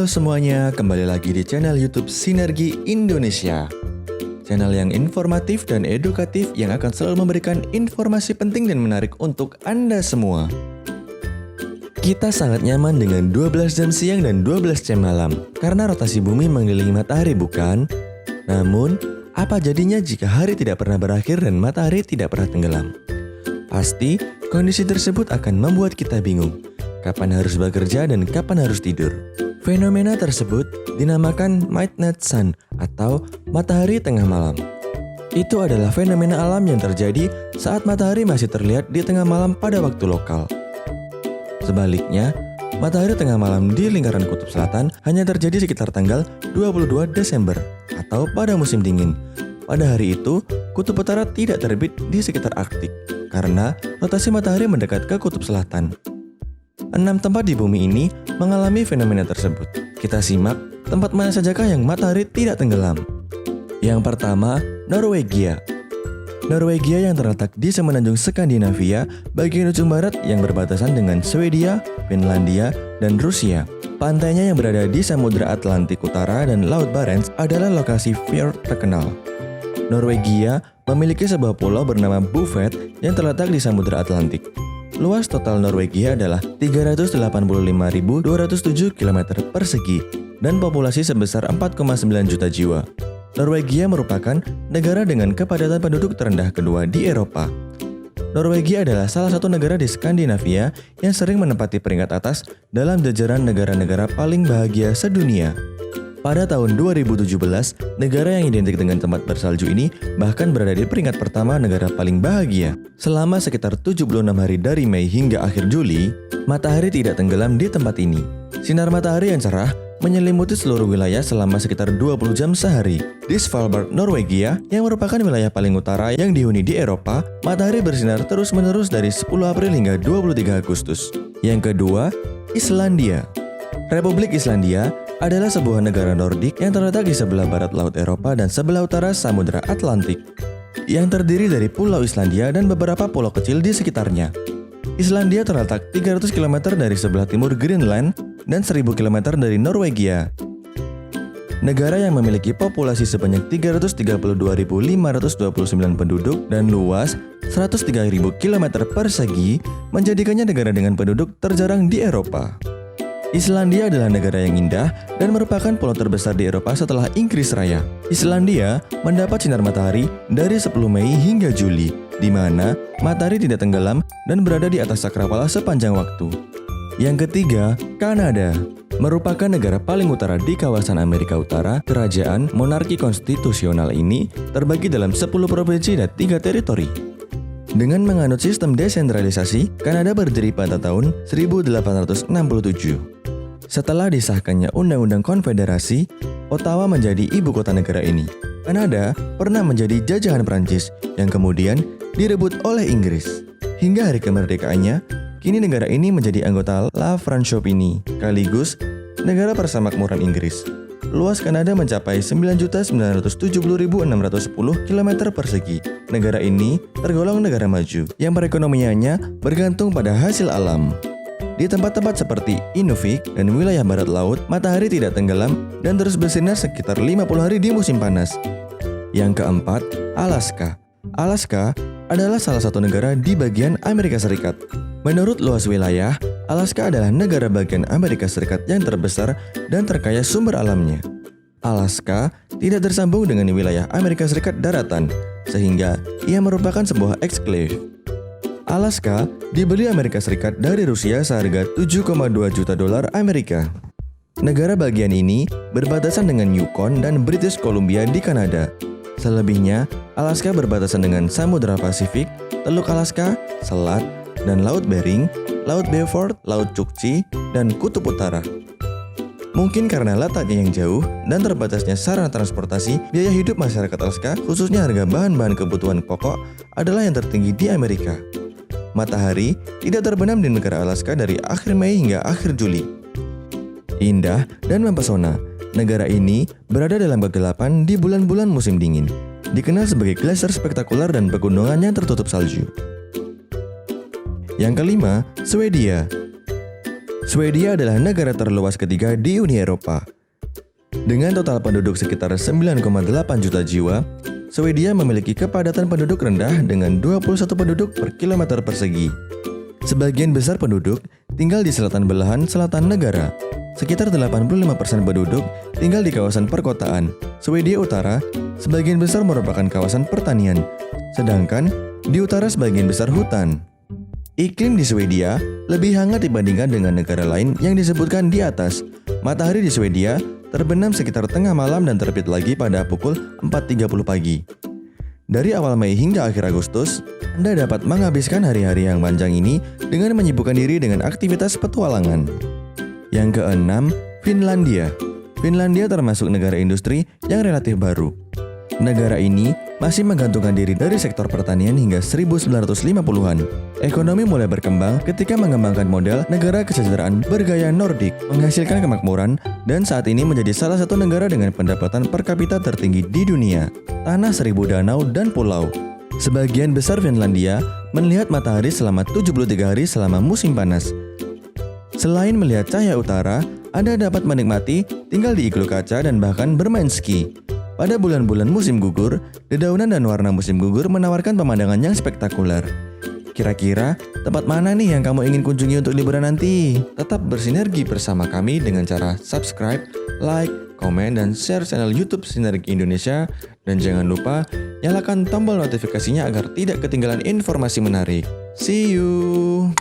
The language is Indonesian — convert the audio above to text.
semuanya, kembali lagi di channel YouTube Sinergi Indonesia. Channel yang informatif dan edukatif yang akan selalu memberikan informasi penting dan menarik untuk Anda semua. Kita sangat nyaman dengan 12 jam siang dan 12 jam malam, karena rotasi bumi mengelilingi matahari, bukan? Namun, apa jadinya jika hari tidak pernah berakhir dan matahari tidak pernah tenggelam? Pasti, kondisi tersebut akan membuat kita bingung. Kapan harus bekerja dan kapan harus tidur? Fenomena tersebut dinamakan midnight sun atau matahari tengah malam. Itu adalah fenomena alam yang terjadi saat matahari masih terlihat di tengah malam pada waktu lokal. Sebaliknya, matahari tengah malam di lingkaran kutub selatan hanya terjadi sekitar tanggal 22 Desember atau pada musim dingin. Pada hari itu, kutub utara tidak terbit di sekitar Arktik karena rotasi matahari mendekat ke kutub selatan. 6 tempat di bumi ini mengalami fenomena tersebut. Kita simak tempat mana sajakah yang matahari tidak tenggelam. Yang pertama, Norwegia. Norwegia yang terletak di semenanjung Skandinavia, bagian ujung barat yang berbatasan dengan Swedia, Finlandia, dan Rusia. Pantainya yang berada di Samudra Atlantik Utara dan Laut Barents adalah lokasi fjord terkenal. Norwegia memiliki sebuah pulau bernama Buffet yang terletak di Samudra Atlantik. Luas total Norwegia adalah 385.207 km persegi dan populasi sebesar 4,9 juta jiwa. Norwegia merupakan negara dengan kepadatan penduduk terendah kedua di Eropa. Norwegia adalah salah satu negara di Skandinavia yang sering menempati peringkat atas dalam jajaran negara-negara paling bahagia sedunia. Pada tahun 2017, negara yang identik dengan tempat bersalju ini bahkan berada di peringkat pertama negara paling bahagia. Selama sekitar 76 hari dari Mei hingga akhir Juli, matahari tidak tenggelam di tempat ini. Sinar matahari yang cerah menyelimuti seluruh wilayah selama sekitar 20 jam sehari. Di Svalbard, Norwegia, yang merupakan wilayah paling utara yang dihuni di Eropa, matahari bersinar terus-menerus dari 10 April hingga 23 Agustus. Yang kedua, Islandia. Republik Islandia adalah sebuah negara Nordik yang terletak di sebelah barat Laut Eropa dan sebelah utara Samudra Atlantik, yang terdiri dari Pulau Islandia dan beberapa pulau kecil di sekitarnya. Islandia terletak 300 km dari sebelah timur Greenland dan 1000 km dari Norwegia. Negara yang memiliki populasi sebanyak 332.529 penduduk dan luas 103.000 km persegi menjadikannya negara dengan penduduk terjarang di Eropa. Islandia adalah negara yang indah dan merupakan pulau terbesar di Eropa setelah Inggris Raya. Islandia mendapat sinar matahari dari 10 Mei hingga Juli, di mana matahari tidak tenggelam dan berada di atas cakrawala sepanjang waktu. Yang ketiga, Kanada. Merupakan negara paling utara di kawasan Amerika Utara, kerajaan monarki konstitusional ini terbagi dalam 10 provinsi dan 3 teritori. Dengan menganut sistem desentralisasi, Kanada berdiri pada tahun 1867. Setelah disahkannya Undang-Undang Konfederasi, Ottawa menjadi ibu kota negara ini. Kanada pernah menjadi jajahan Prancis yang kemudian direbut oleh Inggris. Hingga hari kemerdekaannya, kini negara ini menjadi anggota La Francophonie, sekaligus negara persemakmuran Inggris. Luas Kanada mencapai 9.970.610 km persegi. Negara ini tergolong negara maju yang perekonomiannya bergantung pada hasil alam. Di tempat-tempat seperti Inuvik dan wilayah barat laut, matahari tidak tenggelam dan terus bersinar sekitar 50 hari di musim panas. Yang keempat, Alaska. Alaska adalah salah satu negara di bagian Amerika Serikat. Menurut luas wilayah, Alaska adalah negara bagian Amerika Serikat yang terbesar dan terkaya sumber alamnya. Alaska tidak tersambung dengan wilayah Amerika Serikat daratan, sehingga ia merupakan sebuah eksklave. Alaska dibeli Amerika Serikat dari Rusia seharga 7,2 juta dolar Amerika. Negara bagian ini berbatasan dengan Yukon dan British Columbia di Kanada. Selebihnya, Alaska berbatasan dengan Samudra Pasifik, Teluk Alaska, Selat, dan Laut Bering, Laut Beaufort, Laut Chukchi, dan Kutub Utara. Mungkin karena letaknya yang jauh dan terbatasnya sarana transportasi, biaya hidup masyarakat Alaska, khususnya harga bahan-bahan kebutuhan pokok, adalah yang tertinggi di Amerika. Matahari tidak terbenam di negara Alaska dari akhir Mei hingga akhir Juli. Indah dan mempesona, negara ini berada dalam kegelapan di bulan-bulan musim dingin. Dikenal sebagai glacier spektakuler dan pegunungan yang tertutup salju. Yang kelima, Swedia. Swedia adalah negara terluas ketiga di Uni Eropa. Dengan total penduduk sekitar 9,8 juta jiwa, Swedia memiliki kepadatan penduduk rendah dengan 21 penduduk per kilometer persegi. Sebagian besar penduduk tinggal di selatan belahan selatan negara. Sekitar 85% penduduk tinggal di kawasan perkotaan. Swedia Utara sebagian besar merupakan kawasan pertanian, sedangkan di utara sebagian besar hutan. Iklim di Swedia lebih hangat dibandingkan dengan negara lain yang disebutkan di atas. Matahari di Swedia terbenam sekitar tengah malam dan terbit lagi pada pukul 4.30 pagi. Dari awal Mei hingga akhir Agustus, Anda dapat menghabiskan hari-hari yang panjang ini dengan menyibukkan diri dengan aktivitas petualangan. Yang keenam, Finlandia. Finlandia termasuk negara industri yang relatif baru. Negara ini masih menggantungkan diri dari sektor pertanian hingga 1950-an. Ekonomi mulai berkembang ketika mengembangkan model negara kesejahteraan bergaya Nordik, menghasilkan kemakmuran, dan saat ini menjadi salah satu negara dengan pendapatan per kapita tertinggi di dunia. Tanah 1000 danau dan pulau. Sebagian besar Finlandia melihat matahari selama 73 hari selama musim panas. Selain melihat cahaya utara, Anda dapat menikmati tinggal di iglu kaca dan bahkan bermain ski. Pada bulan-bulan musim gugur, dedaunan dan warna musim gugur menawarkan pemandangan yang spektakuler. Kira-kira tempat mana nih yang kamu ingin kunjungi untuk liburan nanti? Tetap bersinergi bersama kami dengan cara subscribe, like, komen, dan share channel YouTube Sinergi Indonesia. Dan jangan lupa nyalakan tombol notifikasinya agar tidak ketinggalan informasi menarik. See you!